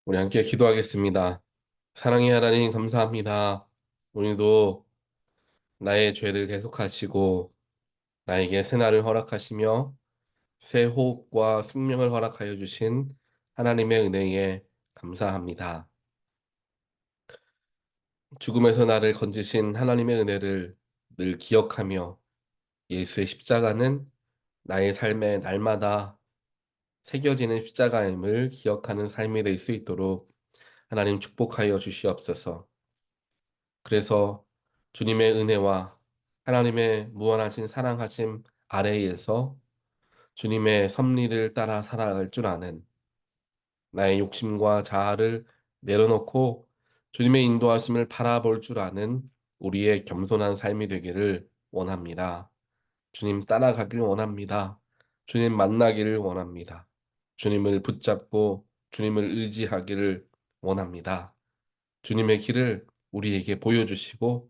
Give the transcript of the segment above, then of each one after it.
우리 함께 기도하겠습니다. 사랑의 하나님 감사합니다. 오늘도 나의 죄를 계속하시고 나에게 새날을 허락하시며 새 호흡과 생명을 허락하여 주신 하나님의 은혜에 감사합니다. 죽음에서 나를 건지신 하나님의 은혜를 늘 기억하며 예수의 십자가는 나의 삶의 날마다 새겨지는 십자가임을 기억하는 삶이 될 수 있도록 하나님 축복하여 주시옵소서. 그래서 주님의 은혜와 하나님의 무한하신 사랑하심 아래에서 주님의 섭리를 따라 살아갈 줄 아는 나의 욕심과 자아를 내려놓고 주님의 인도하심을 바라볼 줄 아는 우리의 겸손한 삶이 되기를 원합니다. 주님 따라가길 원합니다. 주님 만나기를 원합니다. 주님을 붙잡고 주님을 의지하기를 원합니다. 주님의 길을 우리에게 보여주시고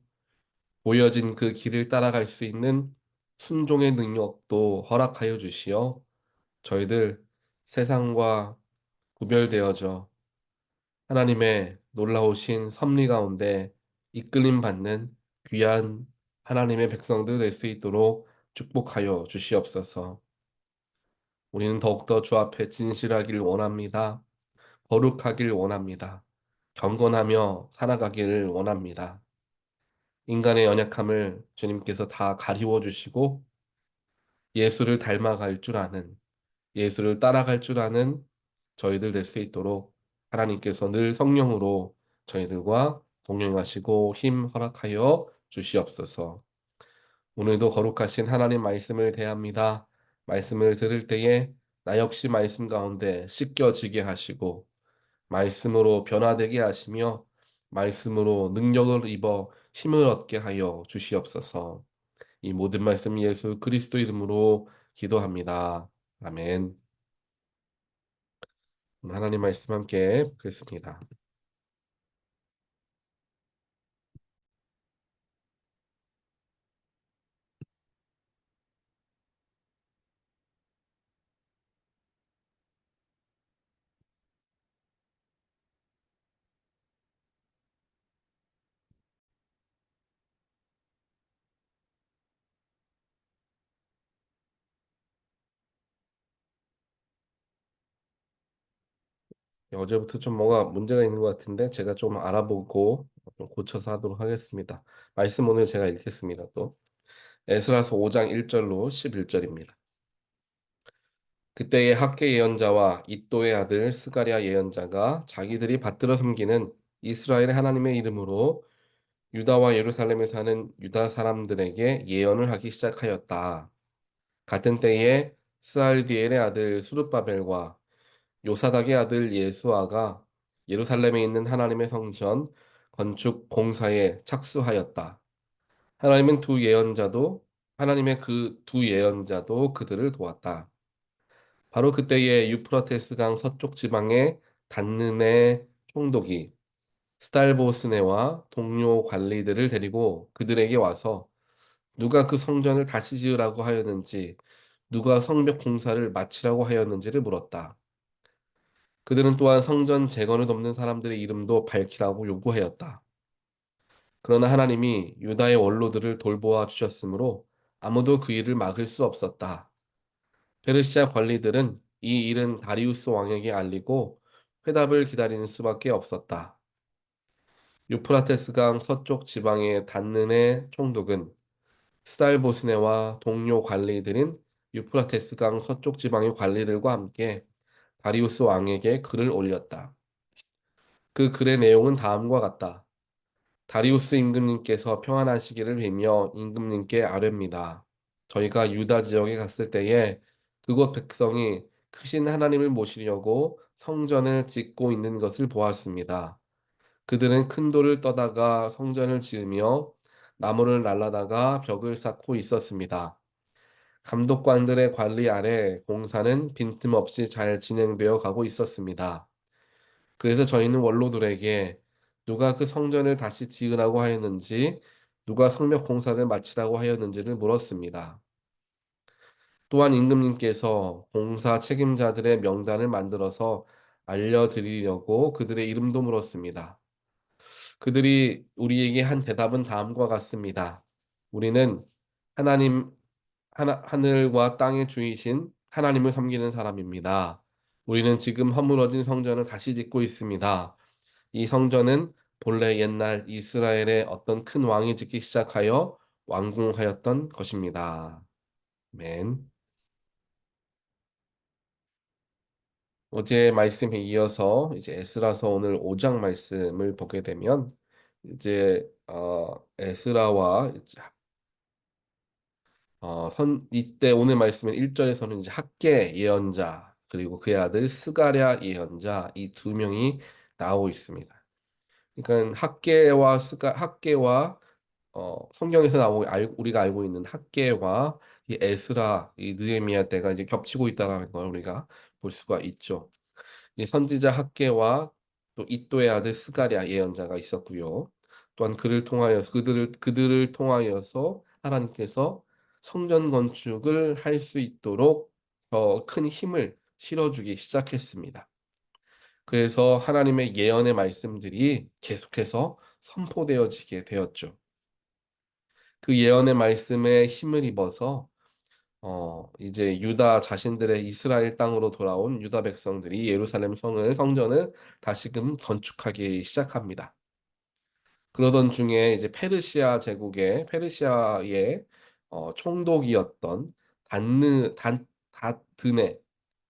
보여진 그 길을 따라갈 수 있는 순종의 능력도 허락하여 주시어 저희들 세상과 구별되어져 하나님의 놀라우신 섭리 가운데 이끌림 받는 귀한 하나님의 백성들 될 수 있도록 축복하여 주시옵소서. 우리는 더욱더 주 앞에 진실하길 원합니다. 거룩하길 원합니다. 경건하며 살아가기를 원합니다. 인간의 연약함을 주님께서 다 가리워 주시고 예수를 닮아갈 줄 아는, 예수를 따라갈 줄 아는 저희들 될 수 있도록 하나님께서 늘 성령으로 저희들과 동행하시고 힘 허락하여 주시옵소서. 오늘도 거룩하신 하나님 말씀을 대합니다. 말씀을 들을 때에 나 역시 말씀 가운데 씻겨지게 하시고 말씀으로 변화되게 하시며 말씀으로 능력을 입어 힘을 얻게 하여 주시옵소서. 이 모든 말씀 예수 그리스도 이름으로 기도합니다. 아멘. 하나님 말씀 함께 보겠습니다. 어제부터 좀 뭐가 문제가 있는 것 같은데 제가 좀 알아보고 좀 고쳐서 하도록 하겠습니다. 말씀 오늘 제가 읽겠습니다. 또 에스라서 5장 1절로 11절입니다. 그때의 학계 예언자와 이도의 아들 스가랴 예언자가 자기들이 받들어 섬기는 이스라엘의 하나님의 이름으로 유다와 예루살렘에 사는 유다 사람들에게 예언을 하기 시작하였다. 같은 때에 스알디엘의 아들 수룹바벨과 요사닥의 아들 예수아가 예루살렘에 있는 하나님의 성전 건축 공사에 착수하였다. 하나님은 두 예언자도 하나님의 그 두 예언자도 그들을 도왔다. 바로 그때에 유프라테스 강 서쪽 지방의 단느네 총독이 스달보스네와 동료 관리들을 데리고 그들에게 와서 누가 그 성전을 다시 지으라고 하였는지 누가 성벽 공사를 마치라고 하였는지를 물었다. 그들은 또한 성전 재건을 돕는 사람들의 이름도 밝히라고 요구하였다. 그러나 하나님이 유다의 원로들을 돌보아 주셨으므로 아무도 그 일을 막을 수 없었다. 페르시아 관리들은 이 일은 다리우스 왕에게 알리고 회답을 기다리는 수밖에 없었다. 유프라테스 강 서쪽 지방의 단는의 총독은 스달보스네와 동료 관리들인 유프라테스 강 서쪽 지방의 관리들과 함께 다리우스 왕에게 글을 올렸다. 그 글의 내용은 다음과 같다. 다리우스 임금님께서 평안하시기를 빌며 임금님께 아뢰입니다. 저희가 유다 지역에 갔을 때에 그곳 백성이 크신 하나님을 모시려고 성전을 짓고 있는 것을 보았습니다. 그들은 큰 돌을 떠다가 성전을 지으며 나무를 날라다가 벽을 쌓고 있었습니다. 감독관들의 관리 아래 공사는 빈틈없이 잘 진행되어 가고 있었습니다. 그래서 저희는 원로들에게 누가 그 성전을 다시 지으라고 하였는지, 누가 성벽 공사를 마치라고 하였는지를 물었습니다. 또한 임금님께서 공사 책임자들의 명단을 만들어서 알려드리려고 그들의 이름도 물었습니다. 그들이 우리에게 한 대답은 다음과 같습니다. 우리는 하나님, 하늘과 땅의 주이신 하나님을 섬기는 사람입니다. 우리는 지금 허물어진 성전을 다시 짓고 있습니다. 이 성전은 본래 옛날 이스라엘의 어떤 큰 왕이 짓기 시작하여 완공하였던 것입니다. 맨. 어제 말씀에 이어서 이제 에스라서 오늘 5장 말씀을 보게 되면 이제 에스라와 이제 이때 오늘 말씀은 1절에서는 이제 학계 예언자 그리고 그의 아들 스가랴 예언자 이 두 명이 나오고 있습니다. 그러니까 학계와 성경에서 나오고 우리가 알고 있는 학계와 이 에스라 이 느헤미야 때가 이제 겹치고 있다는 걸 우리가 볼 수가 있죠. 이 선지자 학계와 또 이도의 아들 스가랴 예언자가 있었고요. 또한 그들을 통하여서 하나님께서 성전 건축을 할 수 있도록 더 큰 힘을 실어주기 시작했습니다. 그래서 하나님의 예언의 말씀들이 계속해서 선포되어지게 되었죠. 그 예언의 말씀에 힘을 입어서 이제 유다 자신들의 이스라엘 땅으로 돌아온 유다 백성들이 예루살렘 성전을 다시금 건축하기 시작합니다. 그러던 중에 이제 페르시아의 총독이었던 다드네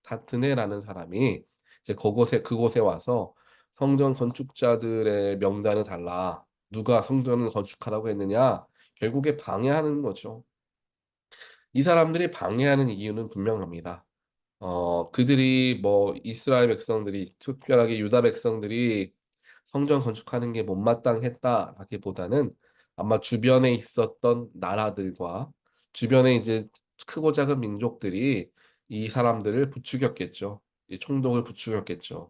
다트네라는 사람이 이제 그곳에 와서 성전 건축자들의 명단을 달라 누가 성전을 건축하라고 했느냐 결국에 방해하는 거죠. 이 사람들이 방해하는 이유는 분명합니다. 그들이 뭐 이스라엘 백성들이 특별하게 유다 백성들이 성전 건축하는 게 못마땅했다라기보다는 아마 주변에 있었던 나라들과 주변에 이제 크고 작은 민족들이 이 사람들을 부추겼겠죠. 이 총독을 부추겼겠죠.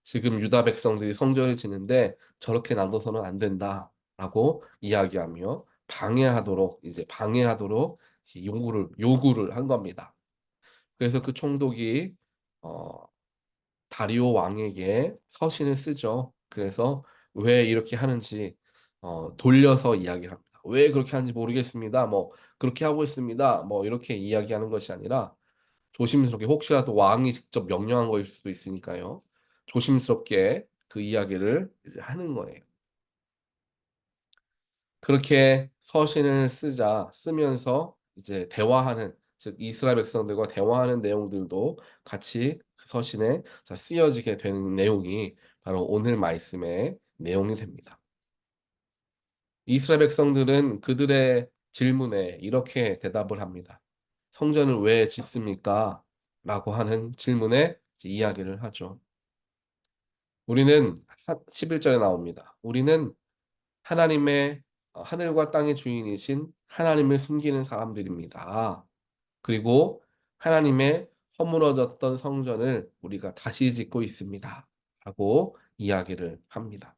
지금 유다 백성들이 성전을 짓는데 저렇게 놔둬서는 안 된다라고 이야기하며 방해하도록 이제 요구를 한 겁니다. 그래서 그 총독이 어, 다리오 왕에게 서신을 쓰죠. 그래서 왜 이렇게 하는지 돌려서 이야기를 합니다. 왜 그렇게 하는지 모르겠습니다. 뭐 그렇게 하고 있습니다. 뭐 이렇게 이야기하는 것이 아니라 조심스럽게 혹시라도 왕이 직접 명령한 거일 수도 있으니까요. 조심스럽게 그 이야기를 이제 하는 거예요. 그렇게 서신을 쓰면서 이제 대화하는 즉 이스라엘 백성들과 대화하는 내용들도 같이 그 서신에 다 쓰여지게 되는 내용이 바로 오늘 말씀의 내용이 됩니다. 이스라엘 백성들은 그들의 질문에 이렇게 대답을 합니다. 성전을 왜 짓습니까? 라고 하는 질문에 이제 이야기를 하죠. 우리는 11절에 나옵니다. 우리는 하나님의 하늘과 땅의 주인이신 하나님을 숨기는 사람들입니다. 그리고 하나님의 허물어졌던 성전을 우리가 다시 짓고 있습니다. 라고 이야기를 합니다.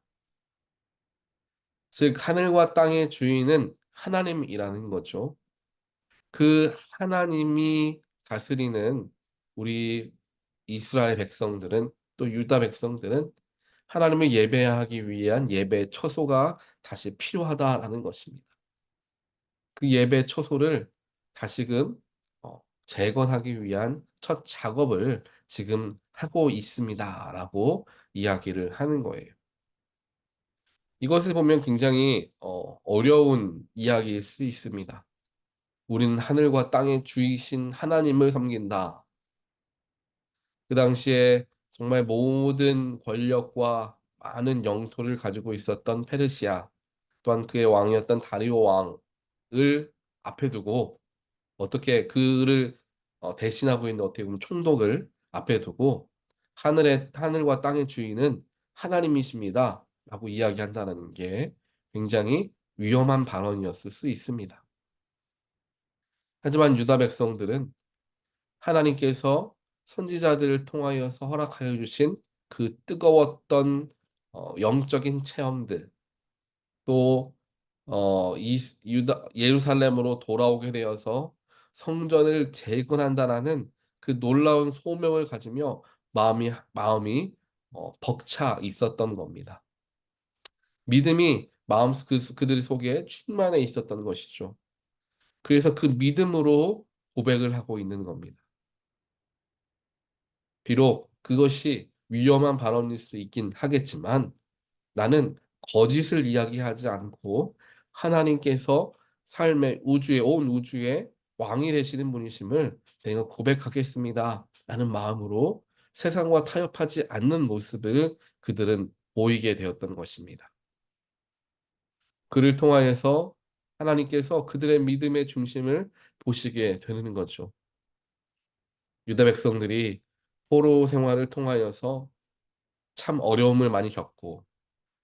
즉 하늘과 땅의 주인은 하나님이라는 거죠. 그 하나님이 다스리는 우리 이스라엘 백성들은 또 유다 백성들은 하나님을 예배하기 위한 예배 처소가 다시 필요하다라는 것입니다. 그 예배 처소를 다시금 재건하기 위한 첫 작업을 지금 하고 있습니다라고 이야기를 하는 거예요. 이것을 보면 굉장히 어려운 이야기일 수 있습니다. 우리는 하늘과 땅의 주이신 하나님을 섬긴다. 그 당시에 정말 모든 권력과 많은 영토를 가지고 있었던 페르시아, 또한 그의 왕이었던 다리오 왕을 앞에 두고 어떻게 그를 대신하고 있는 어떻게 보면 총독을 앞에 두고 하늘과 땅의 주인은 하나님이십니다. 라고 이야기한다는 게 굉장히 위험한 발언이었을 수 있습니다. 하지만 유다 백성들은 하나님께서 선지자들을 통하여서 허락하여 주신 그 뜨거웠던 영적인 체험들 또 예루살렘으로 돌아오게 되어서 성전을 재건한다라는 그 놀라운 소명을 가지며 마음이 벅차 있었던 겁니다. 믿음이 그들 속에 충만해 있었던 것이죠. 그래서 그 믿음으로 고백을 하고 있는 겁니다. 비록 그것이 위험한 발언일 수 있긴 하겠지만 나는 거짓을 이야기하지 않고 하나님께서 삶의 우주의 온 우주의 왕이 되시는 분이심을 내가 고백하겠습니다. 라는 마음으로 세상과 타협하지 않는 모습을 그들은 보이게 되었던 것입니다. 그를 통하여서 하나님께서 그들의 믿음의 중심을 보시게 되는 거죠. 유다 백성들이 포로 생활을 통하여서 참 어려움을 많이 겪고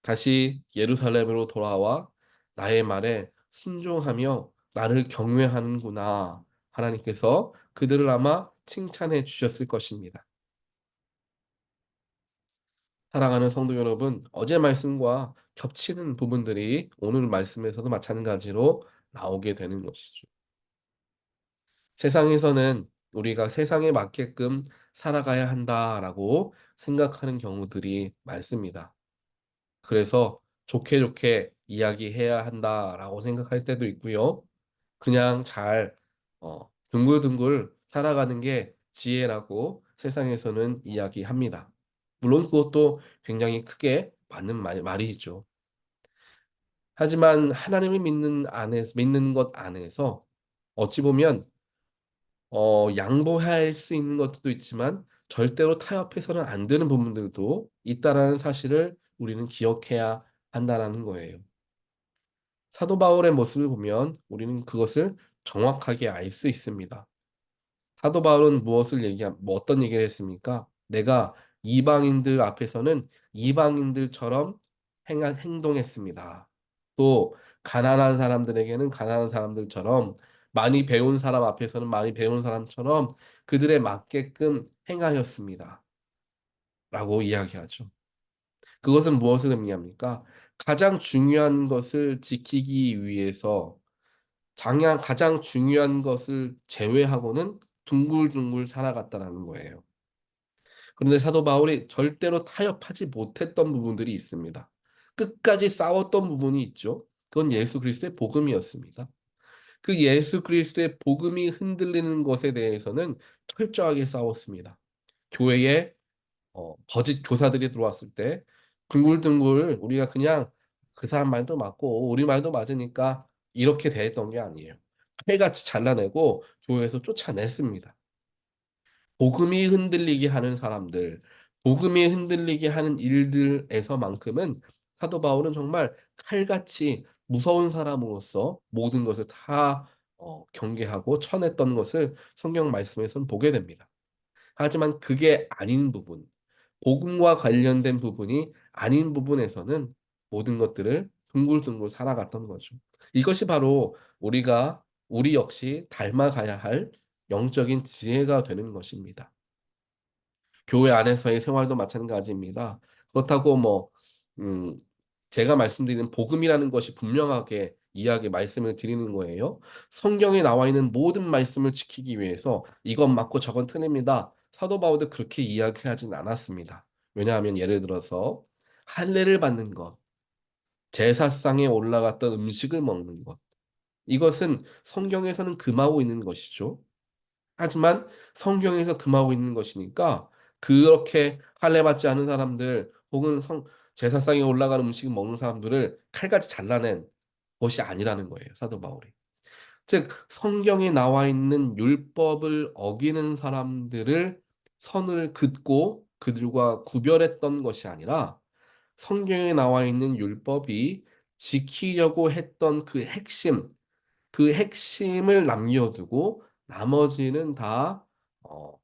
다시 예루살렘으로 돌아와 나의 말에 순종하며 나를 경외하는구나. 하나님께서 그들을 아마 칭찬해 주셨을 것입니다. 사랑하는 성도 여러분, 어제 말씀과 겹치는 부분들이 오늘 말씀에서도 마찬가지로 나오게 되는 것이죠. 세상에서는 우리가 세상에 맞게끔 살아가야 한다라고 생각하는 경우들이 많습니다. 그래서 좋게 좋게 이야기해야 한다라고 생각할 때도 있고요. 그냥 잘 둥글둥글 살아가는 게 지혜라고 세상에서는 이야기합니다. 물론 그것도 굉장히 크게 맞는 말이죠. 하지만 하나님을 믿는 것 안에서 어찌 보면 양보할 수 있는 것도 있지만 절대로 타협해서는 안 되는 부분들도 있다라는 사실을 우리는 기억해야 한다라는 거예요. 사도 바울의 모습을 보면 우리는 그것을 정확하게 알 수 있습니다. 사도 바울은 뭐 어떤 얘기를 했습니까? 내가 이방인들 앞에서는 이방인들처럼 행동했습니다. 또 가난한 사람들에게는 가난한 사람들처럼 많이 배운 사람 앞에서는 많이 배운 사람처럼 그들에 맞게끔 행하였습니다. 라고 이야기하죠. 그것은 무엇을 의미합니까? 가장 중요한 것을 지키기 위해서 가장 중요한 것을 제외하고는 둥글둥글 살아갔다라는 거예요. 그런데 사도 바울이 절대로 타협하지 못했던 부분들이 있습니다. 끝까지 싸웠던 부분이 있죠. 그건 예수 그리스도의 복음이었습니다. 그 예수 그리스도의 복음이 흔들리는 것에 대해서는 철저하게 싸웠습니다. 교회에 거짓 교사들이 들어왔을 때 둥글둥글 우리가 그냥 그 사람 말도 맞고 우리 말도 맞으니까 이렇게 대했던 게 아니에요. 칼같이 잘라내고 교회에서 쫓아냈습니다. 복음이 흔들리게 하는 사람들, 복음이 흔들리게 하는 일들에서만큼은 사도 바울은 정말 칼같이 무서운 사람으로서 모든 것을 다 경계하고 쳐냈던 것을 성경 말씀에서는 보게 됩니다. 하지만 그게 아닌 부분, 복음과 관련된 부분이 아닌 부분에서는 모든 것들을 둥글둥글 살아갔던 거죠. 이것이 바로 우리 역시 닮아가야 할 영적인 지혜가 되는 것입니다. 교회 안에서의 생활도 마찬가지입니다. 그렇다고 음, 제가 말씀드리는 복음이라는 것이 분명하게 말씀을 드리는 거예요. 성경에 나와 있는 모든 말씀을 지키기 위해서 이건 맞고 저건 틀립니다. 사도 바울도 그렇게 이야기하진 않았습니다. 왜냐하면 예를 들어서 할례를 받는 것, 제사상에 올라갔던 음식을 먹는 것, 이것은 성경에서는 금하고 있는 것이죠. 하지만 성경에서 금하고 있는 것이니까 그렇게 할례 받지 않은 사람들 혹은 제사상에 올라가는 음식을 먹는 사람들을 칼같이 잘라낸 것이 아니라는 거예요. 사도 바울이. 즉 성경에 나와 있는 율법을 어기는 사람들을 선을 긋고 그들과 구별했던 것이 아니라 성경에 나와 있는 율법이 지키려고 했던 그 핵심을 남겨두고 나머지는 다 어,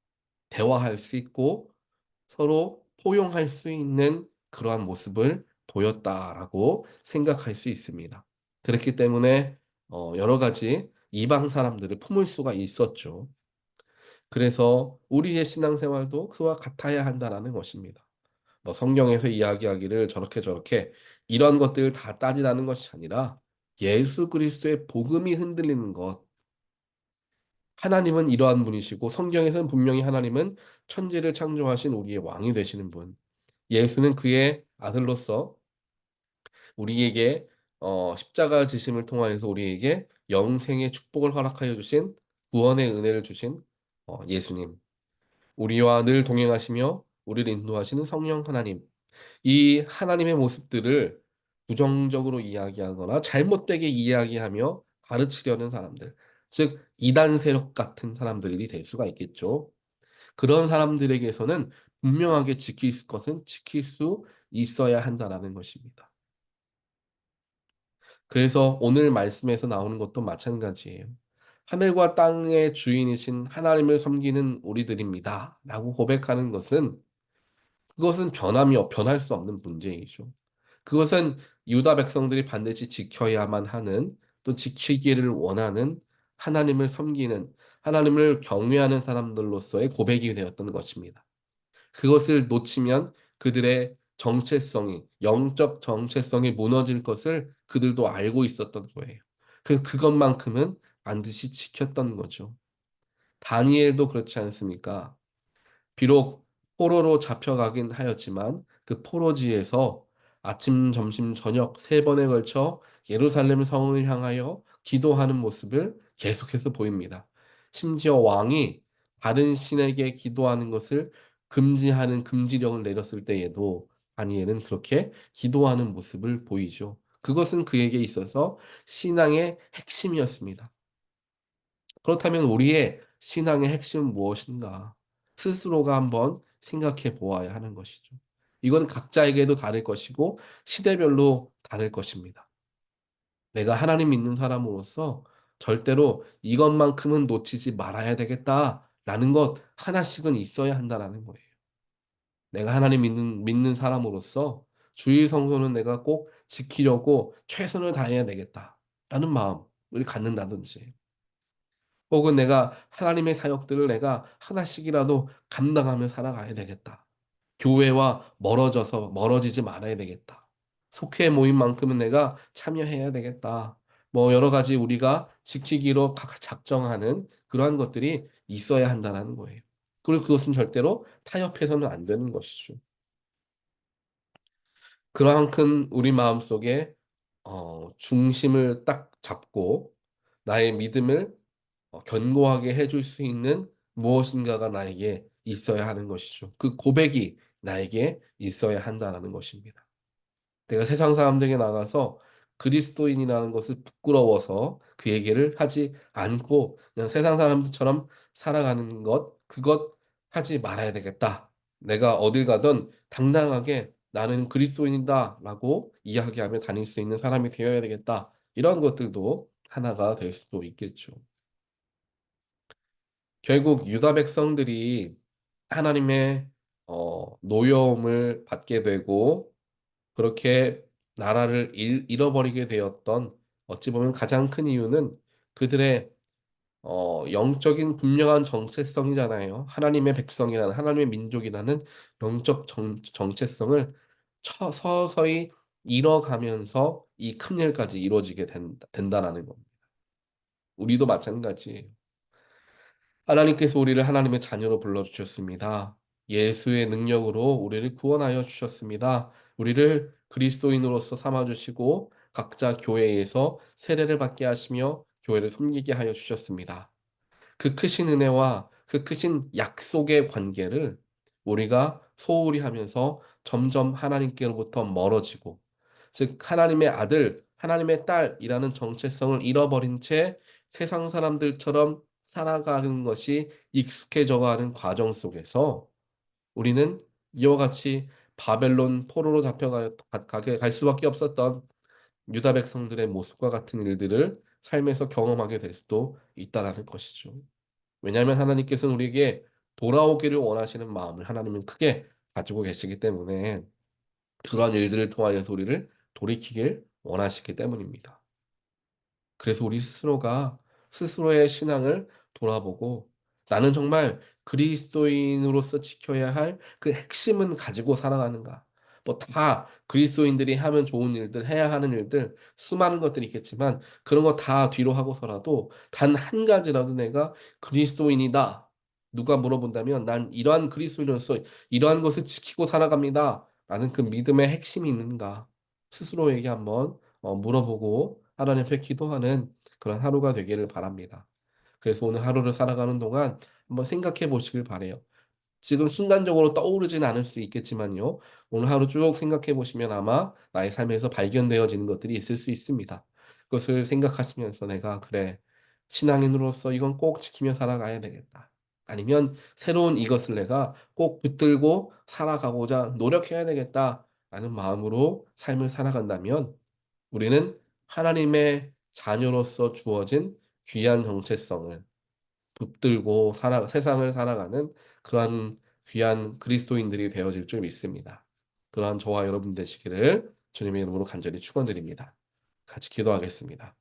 대화할 수 있고 서로 포용할 수 있는 그러한 모습을 보였다라고 생각할 수 있습니다. 그렇기 때문에 여러 가지 이방 사람들을 품을 수가 있었죠. 그래서 우리의 신앙생활도 그와 같아야 한다라는 것입니다. 뭐 성경에서 이야기하기를 저렇게 저렇게 이런 것들을 다 따지라는 것이 아니라 예수 그리스도의 복음이 흔들리는 것, 하나님은 이러한 분이시고 성경에서는 분명히 하나님은 천지를 창조하신 우리의 왕이 되시는 분. 예수는 그의 아들로서 우리에게 십자가 지심을 통하여서 우리에게 영생의 축복을 허락하여 주신 구원의 은혜를 주신 예수님, 우리와 늘 동행하시며 우리를 인도하시는 성령 하나님, 이 하나님의 모습들을 부정적으로 이야기하거나 잘못되게 이야기하며 가르치려는 사람들, 즉 이단 세력 같은 사람들이 될 수가 있겠죠. 그런 사람들에게서는 분명하게 지킬 것은 지킬 수 있어야 한다라는 것입니다. 그래서 오늘 말씀에서 나오는 것도 마찬가지예요. 하늘과 땅의 주인이신 하나님을 섬기는 우리들입니다. 라고 고백하는 것은 그것은 변할 수 없는 문제이죠. 그것은 유다 백성들이 반드시 지켜야만 하는 또 지키기를 원하는 하나님을 섬기는 하나님을 경외하는 사람들로서의 고백이 되었던 것입니다. 그것을 놓치면 그들의 정체성이, 영적 정체성이 무너질 것을 그들도 알고 있었던 거예요. 그래서 그것만큼은 반드시 지켰던 거죠. 다니엘도 그렇지 않습니까? 비록 포로로 잡혀가긴 하였지만 그 포로지에서 아침, 점심, 저녁 세 번에 걸쳐 예루살렘 성을 향하여 기도하는 모습을 계속해서 보입니다. 심지어 왕이 다른 신에게 기도하는 것을 금지하는 금지령을 내렸을 때에도 다니엘은 그렇게 기도하는 모습을 보이죠. 그것은 그에게 있어서 신앙의 핵심이었습니다. 그렇다면 우리의 신앙의 핵심은 무엇인가? 스스로가 한번 생각해 보아야 하는 것이죠. 이건 각자에게도 다를 것이고 시대별로 다를 것입니다. 내가 하나님 믿는 사람으로서 절대로 이것만큼은 놓치지 말아야 되겠다라는 것 하나씩은 있어야 한다라는 거예요. 내가 하나님 믿는 사람으로서 주의 성소는 내가 꼭 지키려고 최선을 다해야 되겠다라는 마음을 갖는다든지 혹은 내가 하나님의 사역들을 내가 하나씩이라도 감당하며 살아가야 되겠다. 교회와 멀어지지 말아야 되겠다. 속회 모임만큼은 내가 참여해야 되겠다. 뭐 여러 가지 우리가 지키기로 작정하는 그러한 것들이 있어야 한다는 거예요. 그리고 그것은 절대로 타협해서는 안 되는 것이죠. 그만큼 우리 마음속에 중심을 딱 잡고 나의 믿음을 견고하게 해줄 수 있는 무엇인가가 나에게 있어야 하는 것이죠. 그 고백이 나에게 있어야 한다는 것입니다. 내가 세상 사람들에게 나가서 그리스도인이라는 것을 부끄러워서 그 얘기를 하지 않고 그냥 세상 사람들처럼 살아가는 것, 그것 하지 말아야 되겠다. 내가 어딜 가든 당당하게 나는 그리스도인이다라고 이야기하며 다닐 수 있는 사람이 되어야 되겠다. 이런 것들도 하나가 될 수도 있겠죠. 결국 유다 백성들이 하나님의 노여움을 받게 되고 그렇게 나라를 잃어버리게 되었던 어찌 보면 가장 큰 이유는 그들의 영적인 분명한 정체성이잖아요. 하나님의 백성이라는 하나님의 민족이라는 영적 정체성을 서서히 잃어가면서 이 큰 일까지 이루어지게 된다라는 겁니다. 우리도 마찬가지예요. 하나님께서 우리를 하나님의 자녀로 불러주셨습니다. 예수의 능력으로 우리를 구원하여 주셨습니다. 우리를 그리스도인으로서 삼아주시고 각자 교회에서 세례를 받게 하시며 교회를 섬기게 하여 주셨습니다. 그 크신 은혜와 그 크신 약속의 관계를 우리가 소홀히 하면서 점점 하나님께로부터 멀어지고, 즉, 하나님의 아들, 하나님의 딸이라는 정체성을 잃어버린 채 세상 사람들처럼 살아가는 것이 익숙해져 가는 과정 속에서 우리는 이와 같이 바벨론 포로로 잡혀가게 갈 수밖에 없었던 유다 백성들의 모습과 같은 일들을 삶에서 경험하게 될 수도 있다라는 것이죠. 왜냐하면 하나님께서는 우리에게 돌아오기를 원하시는 마음을 하나님은 크게 가지고 계시기 때문에 그러한 일들을 통하여서 우리를 돌이키길 원하시기 때문입니다. 그래서 우리 스스로가 스스로의 신앙을 돌아보고 나는 정말 그리스도인으로서 지켜야 할 그 핵심은 가지고 살아가는가? 뭐 다 그리스도인들이 하면 좋은 일들, 해야 하는 일들, 수많은 것들이 있겠지만 그런 거 다 뒤로 하고서라도 단 한 가지라도 내가 그리스도인이다. 누가 물어본다면 난 이러한 그리스도인으로서 이러한 것을 지키고 살아갑니다. 나는 그 믿음의 핵심이 있는가? 스스로에게 한번 물어보고 하나님 앞에 기도하는 그런 하루가 되기를 바랍니다. 그래서 오늘 하루를 살아가는 동안 한번 생각해 보시길 바라요. 지금 순간적으로 떠오르지는 않을 수 있겠지만요. 오늘 하루 쭉 생각해 보시면 아마 나의 삶에서 발견되어지는 것들이 있을 수 있습니다. 그것을 생각하시면서 '내가 그래. 신앙인으로서 이건 꼭 지키며 살아가야 되겠다.' 아니면 '새로운 이것을 내가 꼭 붙들고 살아가고자 노력해야 되겠다.'라는 마음으로 삶을 살아간다면 우리는 하나님의 자녀로서 주어진 귀한 정체성을 붙들고 세상을 살아가는 그러한 귀한 그리스도인들이 되어질 줄 믿습니다. 그러한 저와 여러분 되시기를 주님의 이름으로 간절히 축원드립니다. 같이 기도하겠습니다.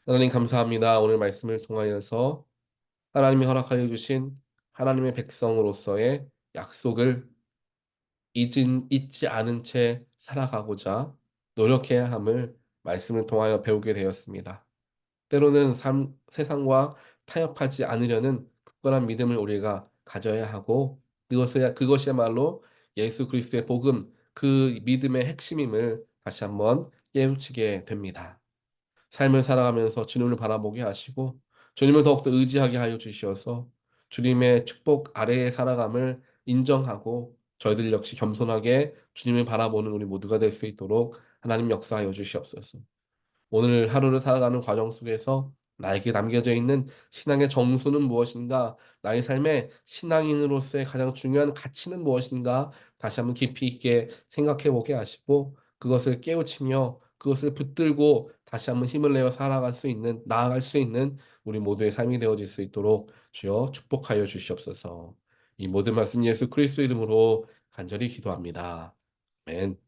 하나님 감사합니다. 오늘 말씀을 통하여서 하나님이 허락하여 주신 하나님의 백성으로서의 약속을 잊지 않은 채 살아가고자 노력해야 함을 말씀을 통하여 배우게 되었습니다. 때로는 세상과 타협하지 않으려는 굳건한 믿음을 우리가 가져야 하고 그것이야말로 예수 그리스도의 복음 그 믿음의 핵심임을 다시 한번 깨우치게 됩니다. 삶을 살아가면서 주님을 바라보게 하시고 주님을 더욱더 의지하게 하여 주시어서 주님의 축복 아래에 살아감을 인정하고 저희들 역시 겸손하게 주님을 바라보는 우리 모두가 될 수 있도록 하나님 역사하여 주시옵소서. 오늘 하루를 살아가는 과정 속에서 나에게 남겨져 있는 신앙의 정수는 무엇인가? 나의 삶에 신앙인으로서의 가장 중요한 가치는 무엇인가? 다시 한번 깊이 있게 생각해 보게 하시고 그것을 깨우치며 그것을 붙들고 다시 한번 힘을 내어 살아갈 수 있는 나아갈 수 있는 우리 모두의 삶이 되어질 수 있도록 주여 축복하여 주시옵소서. 이 모든 말씀 예수 그리스도 이름으로 간절히 기도합니다. 아멘.